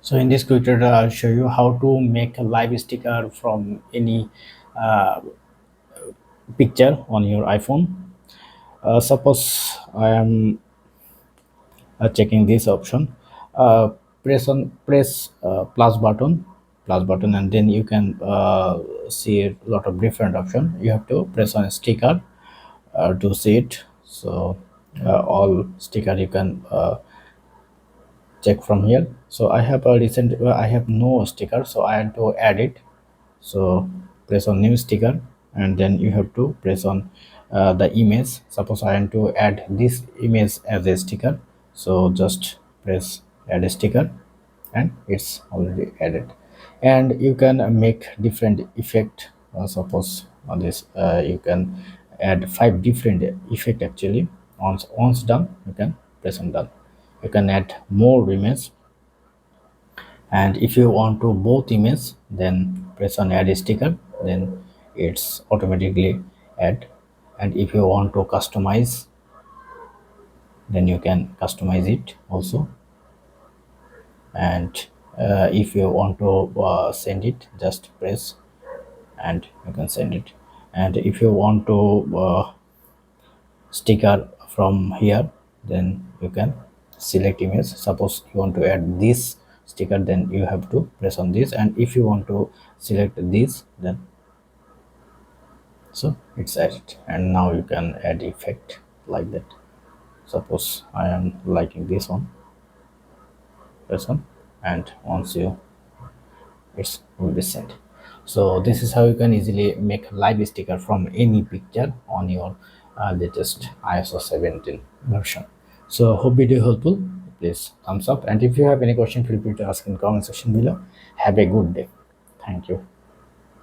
So in this quick tutorial, I'll show you how to make a live sticker from any uh, picture on your iPhone. Suppose I am checking this option. Uh, press plus button, and then you can see a lot of different option. You have to press on a sticker to see it. So all sticker you can check from here. So I have a recent I have no sticker, so I have to add it. So press on new sticker, and then you have to press on the image. Suppose I want to add this image as a sticker, so just press add a sticker, and it's already added. And you can make different effect. Suppose on this you can add 5 different effect actually. Once done, you can press on done. You can add more image, and if you want to both image, then press on add sticker, then it's automatically add. And if you want to customize, then you can customize it also. And if you want to send it, just press and you can send it. And if you want to sticker from here, then you can select image. Suppose you want to add this sticker, then you have to press on this, and if you want to select this, then so it's added. And now you can add effect like that. Suppose I am liking this one, press on, and once you it will be sent. So this is how you can easily make live sticker from any picture on your latest iOS 17 version. So hope video helpful. Please thumbs up, and if you have any question, feel free to ask in comment section below. Have a good day. Thank you.